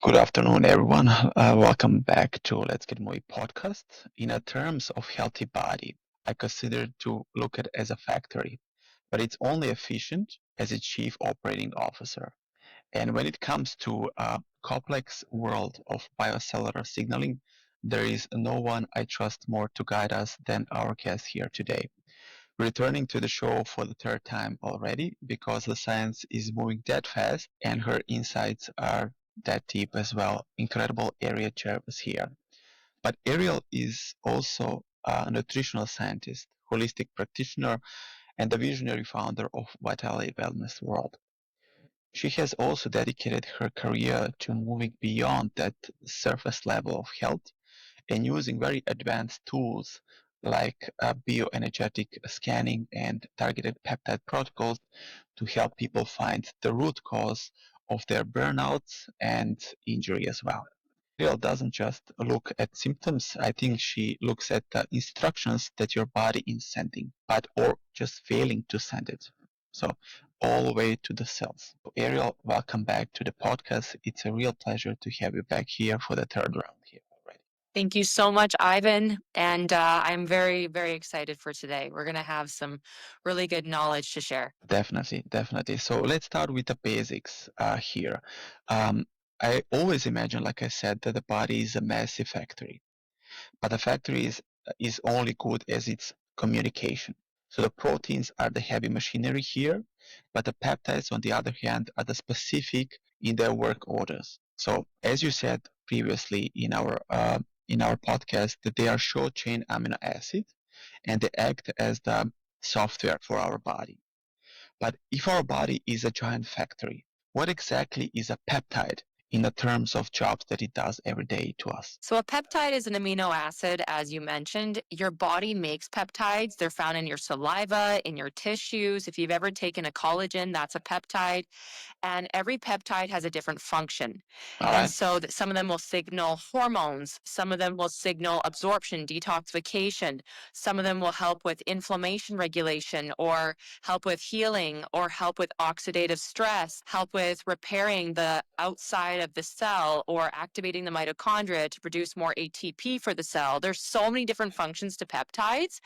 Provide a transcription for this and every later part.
Good afternoon, everyone. Welcome back to Let's Get Movie podcast. In a terms of healthy body, I consider to look at it as a factory, but it's only efficient as its chief operating officer. And when it comes to a complex world of biocellular signaling, there is no one I trust more to guide us than our guest here today. Returning to the show for the third time already because the science is moving that fast and her insights are that deep as well. Incredible Ariel Jarvis here. But Ariel is also a nutritional scientist, holistic practitioner, and the visionary founder of Vitality Wellness World. She has also dedicated her career to moving beyond that surface level of health and using very advanced tools like bioenergetic scanning and targeted peptide protocols to help people find the root cause of their burnouts and injury as well. Ariel doesn't just look at symptoms. I think she looks at the instructions that your body is sending, but or just failing to send it. So all the way to the cells. So Ariel, welcome back to the podcast. It's a real pleasure to have you back here for the third round here already. Thank you so much, Ivan. And I'm very, very excited for today. We're going to have some really good knowledge to share. Definitely, definitely. So let's start with the basics here. Um, I always imagine, like I said, that the body is a massive factory, but the factory is only good as its communication. So the proteins are the heavy machinery here, but the peptides, on the other hand, are the specific in their work orders. So as you said previously in our podcast, that they are short chain amino acids and they act as the software for our body. But if our body is a giant factory, what exactly is a peptide in the terms of jobs that it does every day to us? So, a peptide is an amino acid, as you mentioned. Your body makes peptides. They're found in your saliva, in your tissues. If you've ever taken a collagen, that's a peptide. And every peptide has a different function. All And right. so that some of them will signal hormones, some of them will signal absorption, detoxification, some of them will help with inflammation regulation or help with healing or help with oxidative stress, help with repairing the outside of the cell or activating the mitochondria to produce more ATP for the cell. There's so many different functions to peptides.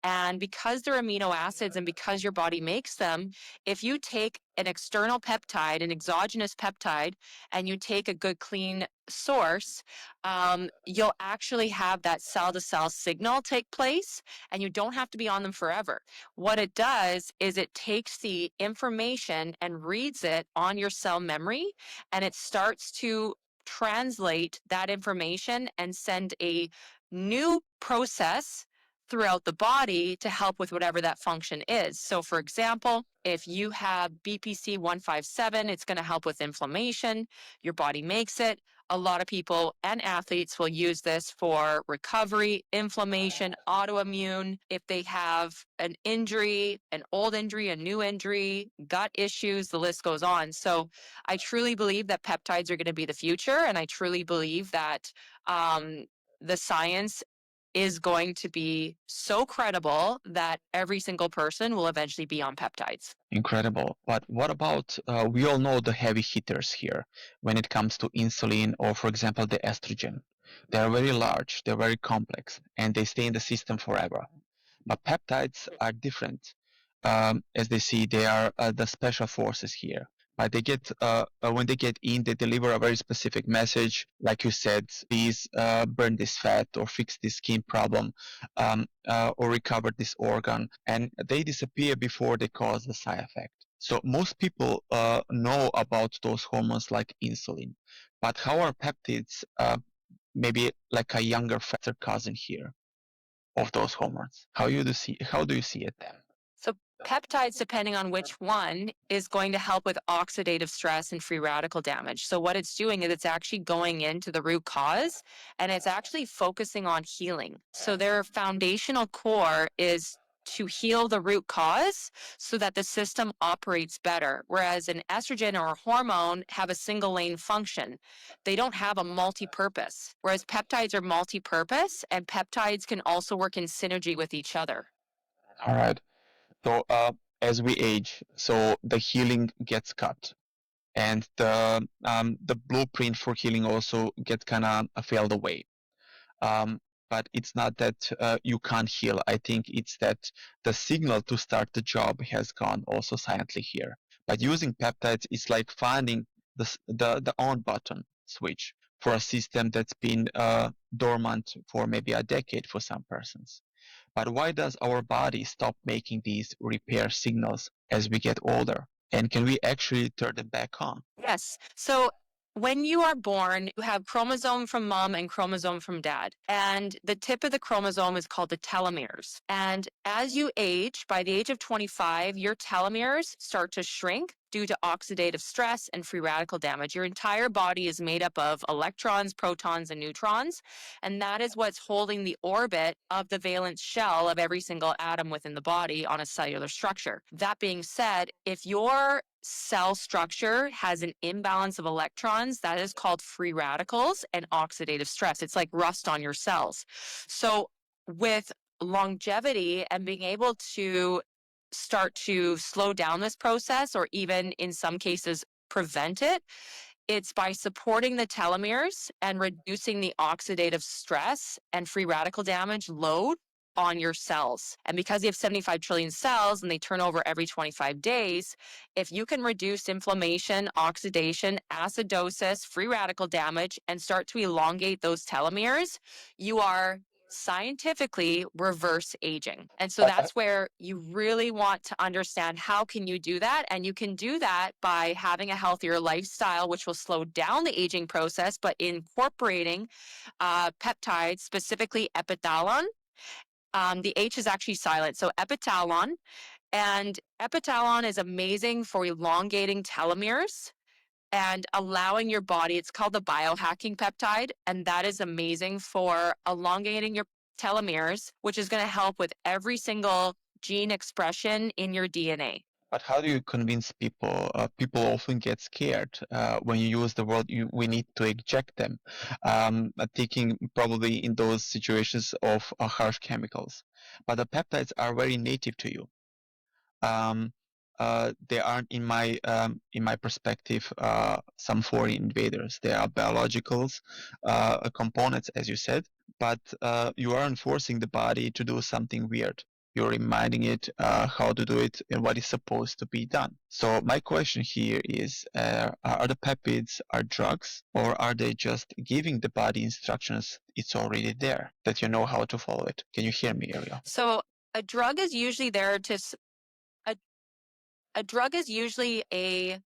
And because they're amino acids and because your body makes them, if you take an external peptide, an exogenous peptide, and you take a good clean source, you'll actually have that cell to cell signal take place and you don't have to be on them forever. What it does is it takes the information and reads it on your cell memory and it starts to translate that information and send a new process throughout the body to help with whatever that function is. So, for example, if you have BPC 157, it's going to help with inflammation. Your body makes it. A lot of people and athletes will use this for recovery, inflammation, autoimmune. If they have an injury, an old injury, a new injury, gut issues, the list goes on. So I truly believe that peptides are going to be the future. And I truly believe that the science is going to be so credible that every single person will eventually be on peptides. Incredible. But what about, we all know the heavy hitters here when it comes to insulin or, for example, the estrogen. They are very large, they're very complex, and they stay in the system forever. But peptides are different. As they see, they are the special forces here. But they get when they get in, they deliver a very specific message, like you said, please burn this fat or fix this skin problem, or recover this organ, and they disappear before they cause the side effect. So most people know about those hormones like insulin, but how are peptides maybe like a younger, faster cousin here of those hormones? How do you see it then? So peptides, depending on which one, is going to help with oxidative stress and free radical damage. So what it's doing is it's actually going into the root cause and it's actually focusing on healing. So their foundational core is to heal the root cause so that the system operates better. Whereas an estrogen or a hormone have a single lane function. They don't have a multi-purpose. Whereas peptides are multi-purpose and peptides can also work in synergy with each other. All right. So as we age, so the healing gets cut, and the blueprint for healing also get kind of failed away. Um, but it's not that you can't heal. I think it's that the signal to start the job has gone also silently here. But using peptides, it's like finding the on button switch for a system that's been dormant for maybe a decade for some persons. But why does our body stop making these repair signals as we get older? And can we actually turn them back on? Yes. So when you are born, you have chromosome from mom and chromosome from dad. And the tip of the chromosome is called the telomeres. And as you age, by the age of 25, your telomeres start to shrink due to oxidative stress and free radical damage. Your entire body is made up of electrons, protons, and neutrons. And that is what's holding the orbit of the valence shell of every single atom within the body on a cellular structure. That being said, if your cell structure has an imbalance of electrons, that is called free radicals and oxidative stress. It's like rust on your cells. So with longevity and being able to start to slow down this process, or even in some cases prevent it, it's by supporting the telomeres and reducing the oxidative stress and free radical damage load on your cells. And because you have 75 trillion cells and they turn over every 25 days, if you can reduce inflammation, oxidation, acidosis, free radical damage, and start to elongate those telomeres, you are scientifically reverse aging. And so that's where you really want to understand how can you do that. And you can do that by having a healthier lifestyle, which will slow down the aging process, but incorporating peptides, specifically epithalon. The H is actually silent. So epithalon. And epithalon is amazing for elongating telomeres and allowing your body, it's called the biohacking peptide, and that is amazing for elongating your telomeres, which is going to help with every single gene expression in your DNA. But how do you convince people? People often get scared when you use the word we need to eject them, taking probably in those situations of harsh chemicals. But the peptides are very native to you. Um, they aren't, in my perspective, some foreign invaders. They are biologicals components, as you said, but you aren't forcing the body to do something weird. You're reminding it how to do it and what is supposed to be done. So my question here is, are the peptides are drugs, or are they just giving the body instructions? It's already there, that you know how to follow it. Can you hear me, Ariel? So a drug is usually there to a, a drug is usually a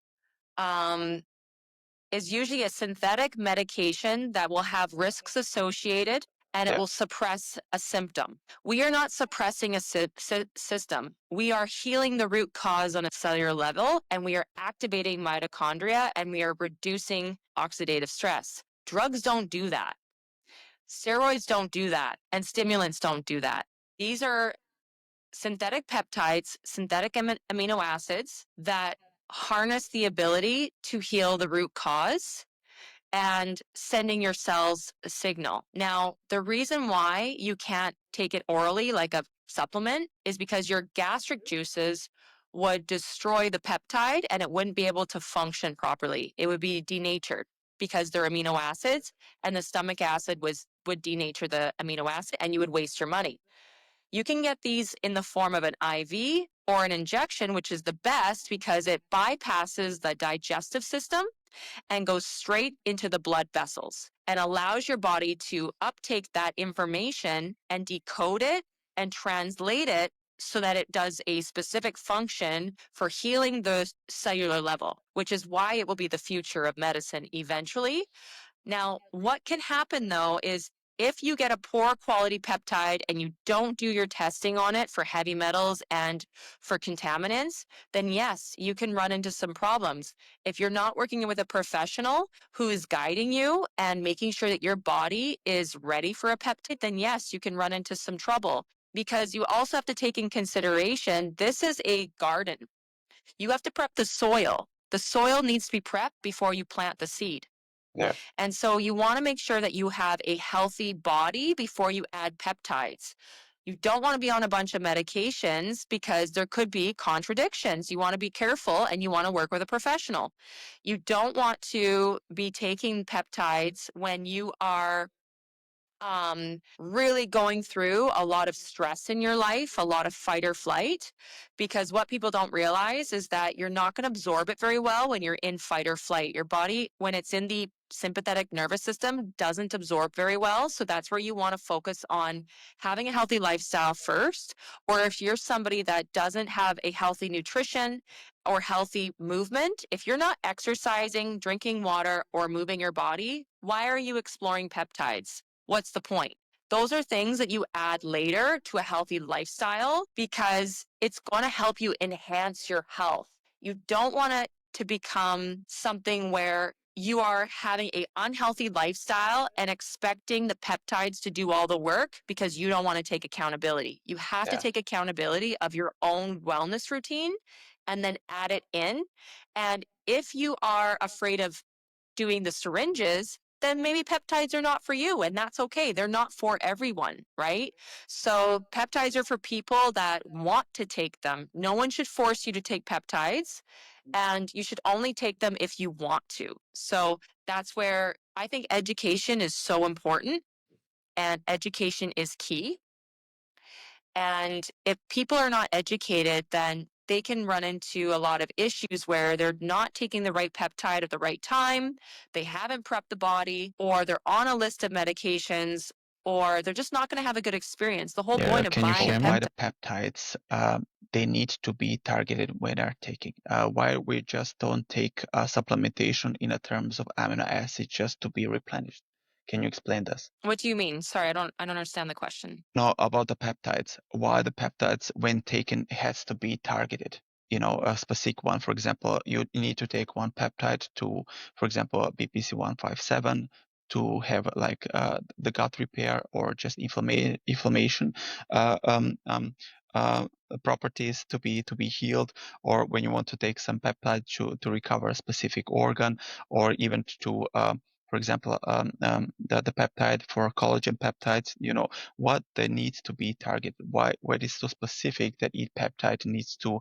synthetic medication that will have risks associated, and it Yeah. will suppress a symptom. We are not suppressing a system. We are healing the root cause on a cellular level, and we are activating mitochondria, and we are reducing oxidative stress. Drugs don't do that. Steroids don't do that, and stimulants don't do that. These are synthetic peptides, synthetic amino acids that harness the ability to heal the root cause and sending your cells a signal. Now, the reason why you can't take it orally like a supplement is because your gastric juices would destroy the peptide and it wouldn't be able to function properly. It would be denatured because they're amino acids, and the stomach acid would denature the amino acid, and you would waste your money. You can get these in the form of an IV or an injection, which is the best because it bypasses the digestive system and goes straight into the blood vessels and allows your body to uptake that information and decode it and translate it so that it does a specific function for healing the cellular level, which is why it will be the future of medicine eventually. Now, what can happen though is if you get a poor quality peptide and you don't do your testing on it for heavy metals and for contaminants, then yes, you can run into some problems. If you're not working with a professional who is guiding you and making sure that your body is ready for a peptide, then yes, you can run into some trouble, because you also have to take in consideration this is a garden. You have to prep the soil. The soil needs to be prepped before you plant the seed. Yeah. And so you want to make sure that you have a healthy body before you add peptides. You don't want to be on a bunch of medications because there could be contradictions. You want to be careful and you want to work with a professional. You don't want to be taking peptides when you are really going through a lot of stress in your life, a lot of fight or flight, because what people don't realize is that you're not going to absorb it very well when you're in fight or flight. Your body, when it's in the sympathetic nervous system, doesn't absorb very well. So that's where you want to focus on having a healthy lifestyle first. Or if you're somebody that doesn't have a healthy nutrition or healthy movement, if you're not exercising, drinking water, or moving your body, why are you exploring peptides? What's the point? Those are things that you add later to a healthy lifestyle because it's going to help you enhance your health. You don't want it to become something where you are having an unhealthy lifestyle and expecting the peptides to do all the work because you don't want to take accountability. You have to Yeah. take accountability of your own wellness routine and then add it in. And if you are afraid of doing the syringes, then maybe peptides are not for you, and that's okay. They're not for everyone, right? So peptides are for people that want to take them. No one should force you to take peptides, and you should only take them if you want to. So that's where I think education is so important, and education is key. And if people are not educated, then they can run into a lot of issues where they're not taking the right peptide at the right time, they haven't prepped the body, or they're on a list of medications, or they're just not going to have a good experience. The whole Yeah, point of can you buying a share why peptide. the peptides they need to be targeted when they're taking? Why we just don't take supplementation in a terms of amino acids just to be replenished? Can you explain this? What do you mean? Sorry, I don't understand the question. No, about the peptides. Why the peptides, when taken, has to be targeted? You know, a specific one. For example, you need to take one peptide to, for example, BPC 157 to have like the gut repair or just inflammation uh, um, um, uh, properties to be healed, or when you want to take some peptide to recover a specific organ, or even to for example, the peptide for collagen peptides, you know, what they need to be targeted, why it is so specific that each peptide needs to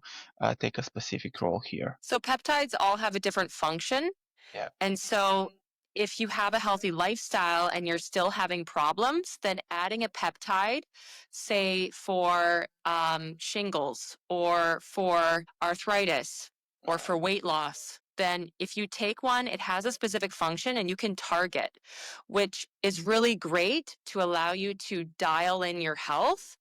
take a specific role here. So peptides all have a different function. Yeah. And so if you have a healthy lifestyle and you're still having problems, then adding a peptide, say for shingles or for arthritis or for weight loss, then if you take one, it has a specific function and you can target, which is really great to allow you to dial in your health.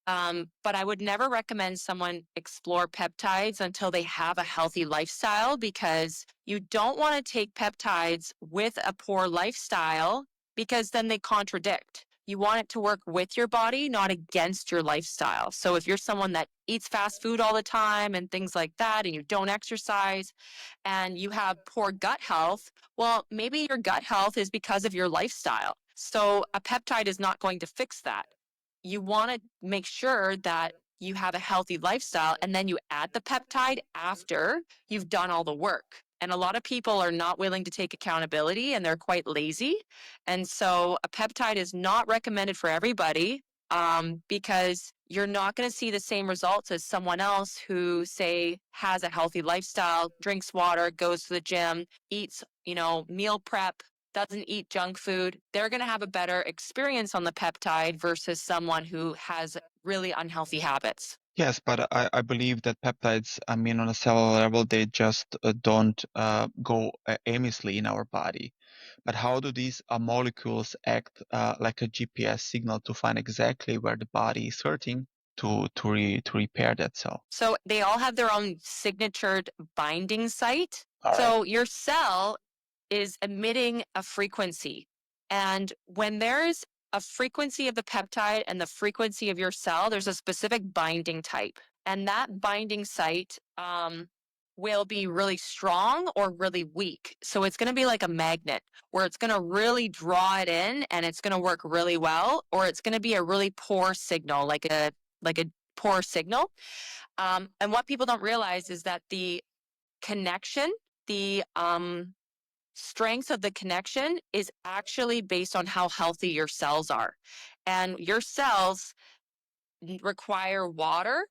But I would never recommend someone explore peptides until they have a healthy lifestyle because you don't want to take peptides with a poor lifestyle because then they contradict. You want it to work with your body, not against your lifestyle. So if you're someone that eats fast food all the time and things like that, and you don't exercise and you have poor gut health, well, maybe your gut health is because of your lifestyle. So a peptide is not going to fix that. You want to make sure that you have a healthy lifestyle and then you add the peptide after you've done all the work. And a lot of people are not willing to take accountability and they're quite lazy. And so a peptide is not recommended for everybody because you're not going to see the same results as someone else who, say, has a healthy lifestyle, drinks water, goes to the gym, eats, meal prep, doesn't eat junk food. They're going to have a better experience on the peptide versus someone who has really unhealthy habits. Yes, but I believe that peptides, I mean, on a cellular level, they just don't go aimlessly in our body. But how do these molecules act like a GPS signal to find exactly where the body is hurting to repair that cell? So they all have their own signatured binding site. All right. So your cell is emitting a frequency. And when there's a frequency of the peptide and the frequency of your cell, there's a specific binding type. And that binding site will be really strong or really weak. So it's going to be like a magnet where it's going to really draw it in and it's going to work really well, or it's going to be a really poor signal, like a poor signal. And what people don't realize is that the connection, the strength of the connection is actually based on how healthy your cells are. And your cells require water,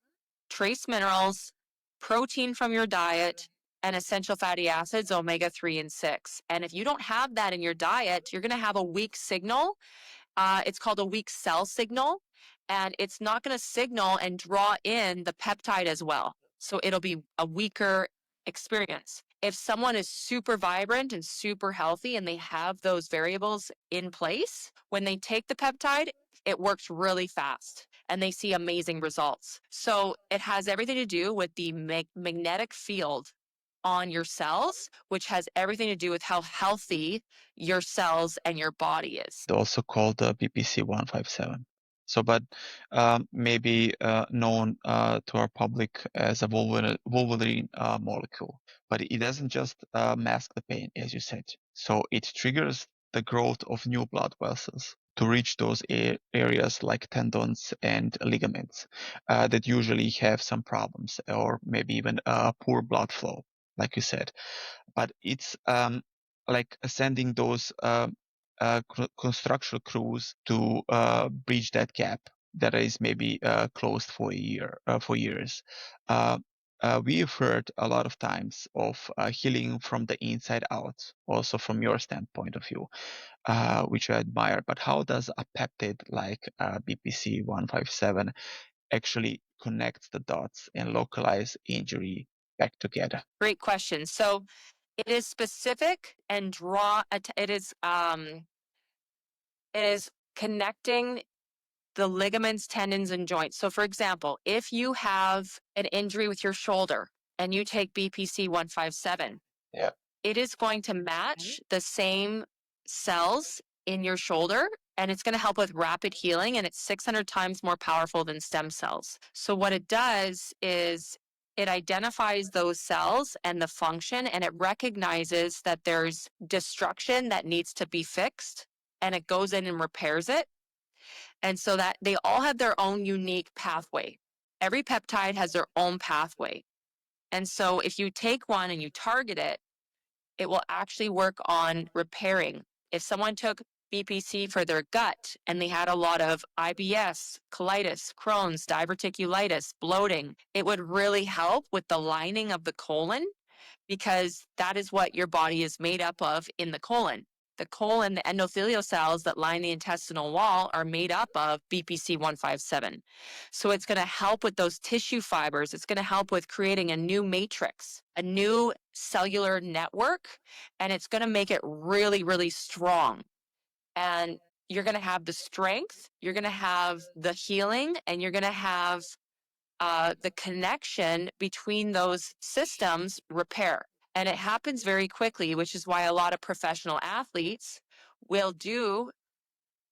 trace minerals, protein from your diet, and essential fatty acids, omega 3 and 6. And if you don't have that in your diet, you're going to have a weak signal. It's called a weak cell signal, and it's not going to signal and draw in the peptide as well. So it'll be a weaker experience. If someone is super vibrant and super healthy and they have those variables in place, when they take the peptide, it works really fast and they see amazing results. So it has everything to do with the magnetic field on your cells, which has everything to do with how healthy your cells and your body is. Also called BPC 157. So, but maybe known to our public as a Wolverine molecule. But it doesn't just mask the pain, as you said. So it triggers the growth of new blood vessels to reach those areas like tendons and ligaments that usually have some problems or maybe even poor blood flow, like you said. But it's like sending those construction crews to bridge that gap that is maybe closed for for years. Uh, we've heard a lot of times of healing from the inside out, also from your standpoint of view, which I admire. But how does a peptide like BPC 157 actually connect the dots and localize injury back together? Great question. So it is specific and it is connecting the ligaments, tendons, and joints. So, for example, if you have an injury with your shoulder and you take BPC 157, Yeah. it is going to match the same cells in your shoulder and it's going to help with rapid healing. And it's 600 times more powerful than stem cells. So, what it does is it identifies those cells and the function, and it recognizes that there's destruction that needs to be fixed, and it goes in and repairs it. And so that they all have their own unique pathway. Every peptide has their own pathway. And so if you take one and you target it, it will actually work on repairing. If someone took BPC for their gut and they had a lot of IBS, colitis, Crohn's, diverticulitis, bloating, it would really help with the lining of the colon because that is what your body is made up of in the colon. The colon, the endothelial cells that line the intestinal wall are made up of BPC 157. So it's going to help with those tissue fibers. It's going to help with creating a new matrix, a new cellular network, and it's going to make it really, really strong. And you're going to have the strength, you're going to have the healing, and you're going to have the connection between those systems repair. And it happens very quickly, which is why a lot of professional athletes will do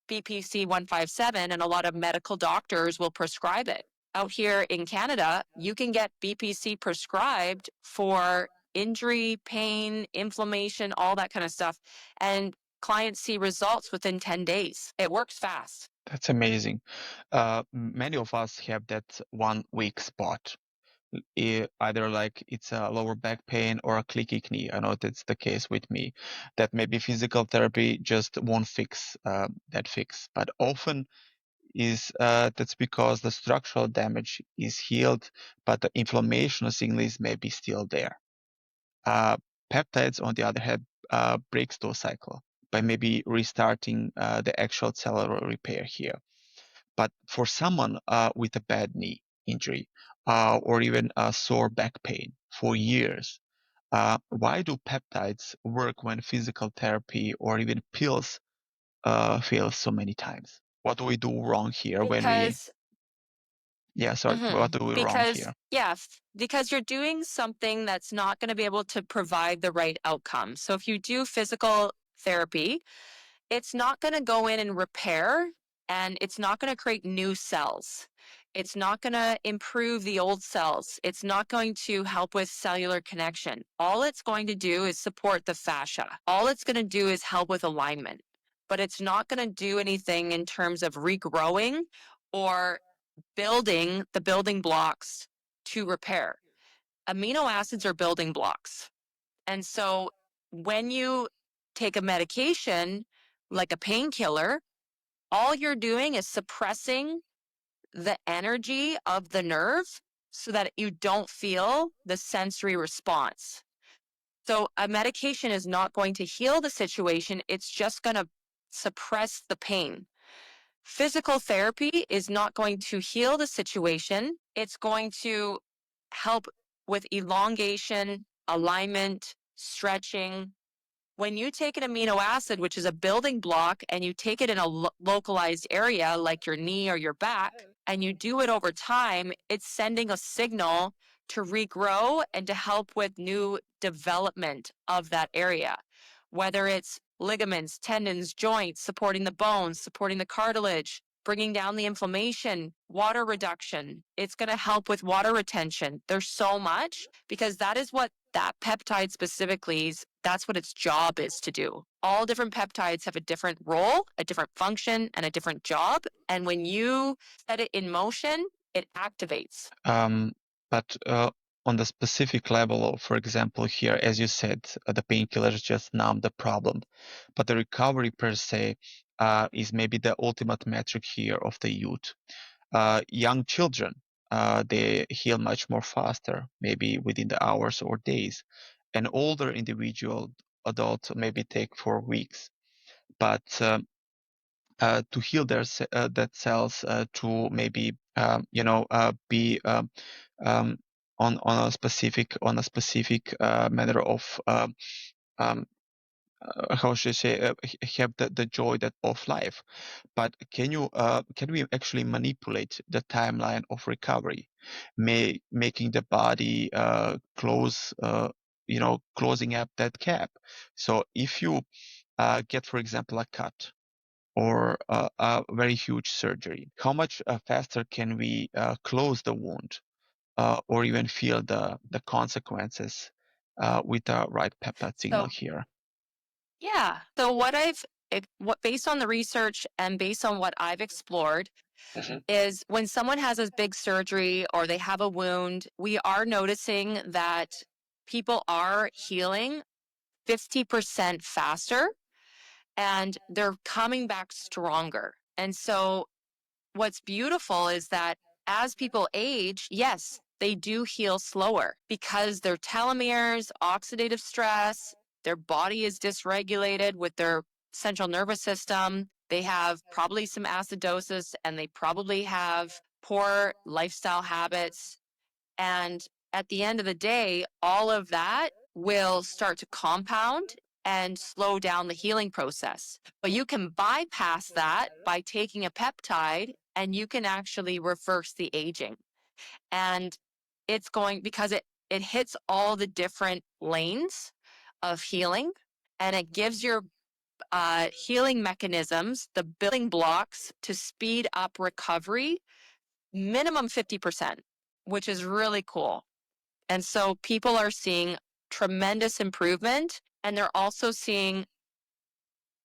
BPC 157 and a lot of medical doctors will prescribe it. Out here in Canada, you can get BPC prescribed for injury, pain, inflammation, all that kind of stuff. And clients see results within 10 days. It works fast. That's amazing. Many of us have that one weak spot, either like it's a lower back pain or a clicky knee. I know that's the case with me, that maybe physical therapy just won't fix that fix. But often is that's because the structural damage is healed, but the inflammation signal may be still there. Uh, Peptides, on the other hand, breaks those cycle by maybe restarting the actual cellular repair here. But for someone with a bad knee injury or even a sore back pain for years, why do peptides work when physical therapy or even pills fail so many times? What do we do wrong here when we, Because yeah, sorry, what do we wrong Because, here? yeah, because you're doing something that's not going to be able to provide the right outcome. So if you do physical therapy, it's not going to go in and repair and it's not going to create new cells. It's not going to improve the old cells. It's not going to help with cellular connection. All it's going to do is support the fascia. All it's going to do is help with alignment, but it's not going to do anything in terms of regrowing or building the building blocks to repair. Amino acids are building blocks. And so when you take a medication like a painkiller, all you're doing is suppressing the energy of the nerve so that you don't feel the sensory response. So a medication is not going to heal the situation, it's just going to suppress the pain. Physical therapy is not going to heal the situation, it's going to help with elongation, alignment, stretching. When you take an amino acid, which is a building block, and you take it in a localized area like your knee or your back, and you do it over time, it's sending a signal to regrow and to help with new development of that area, whether it's ligaments, tendons, joints, supporting the bones, supporting the cartilage, bringing down the inflammation, water reduction. It's going to help with water retention. There's so much because that is what that peptide specifically is. That's what its job is to do. All different peptides have a different role, a different function, and a different job. And when you set it in motion, it activates. Um, but on the specific level, for example, here, as you said, the painkillers just numb the problem, but the recovery per se is maybe the ultimate metric here of the youth. Young children, they heal much more faster, maybe within the hours or days. An older individual, adult, maybe take 4 weeks. But to heal that cells to maybe be on a specific matter of how should I say have the joy that of life. But can we actually manipulate the timeline of recovery, making the body closing up that gap? So if you get, for example, a cut or a very huge surgery, how much faster can we close the wound or even feel the consequences with the right peptide signal So, here? yeah. So what based on the research and based on what I've explored Mhm. is when someone has a big surgery or they have a wound, we are noticing that people are healing 50% faster and they're coming back stronger. And so what's beautiful is that as people age, yes, they do heal slower because their telomeres, oxidative stress, their body is dysregulated with their central nervous system. They have probably some acidosis and they probably have poor lifestyle habits. And at the end of the day, all of that will start to compound and slow down the healing process. But you can bypass that by taking a peptide and you can actually reverse the aging. And it's going because it hits all the different lanes of healing and it gives your healing mechanisms, the building blocks to speed up recovery, minimum 50%, which is really cool. And so people are seeing tremendous improvement and they're also seeing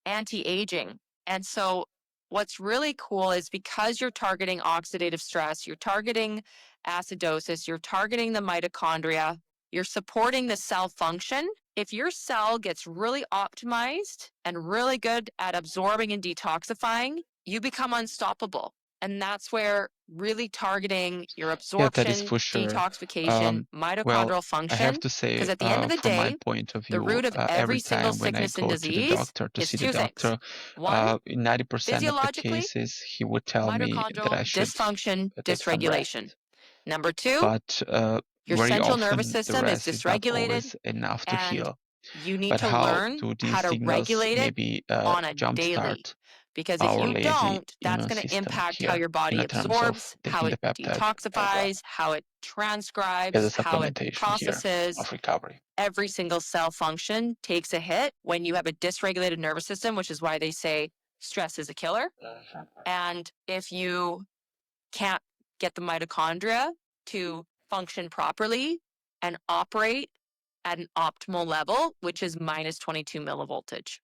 anti-aging. And so what's really cool is because you're targeting oxidative stress, you're targeting acidosis, you're targeting the mitochondria, you're supporting the cell function. If your cell gets really optimized and really good at absorbing and detoxifying, you become unstoppable. And that's where really targeting your Yeah, that is absorption, for sure. detoxification, Well, mitochondrial I have function, to because say, at the end of the from my day, point of the view, root of every every single time when I sickness and go to the disease doctor to is see the two things. doctor, One, 90% of the physiologically, cases he would tell me that mitochondrial I should dysfunction, take some dysregulation. rest. Number two, But your very central nervous often the system is rest is not dysregulated always enough to and heal. you need But to how learn do these how to signals regulate it maybe on a daily. jumpstart Because if our you lazy don't, that's immune going to system impact how here your in body the terms of absorbs, how taking it the peptide detoxifies, how it as a transcribes, how it supplementation here processes. of recovery? Every single cell function takes a hit when you have a dysregulated nervous system, which is why they say stress is a killer. And if you can't get the mitochondria to function properly and operate at an optimal level, which is minus 22 millivoltage.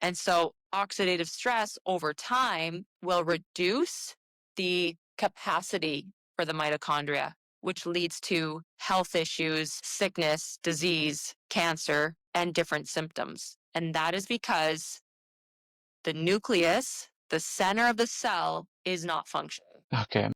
And so oxidative stress over time will reduce the capacity for the mitochondria, which leads to health issues, sickness, disease, cancer, and different symptoms. And that is because the nucleus, the center of the cell, is not functioning. Okay.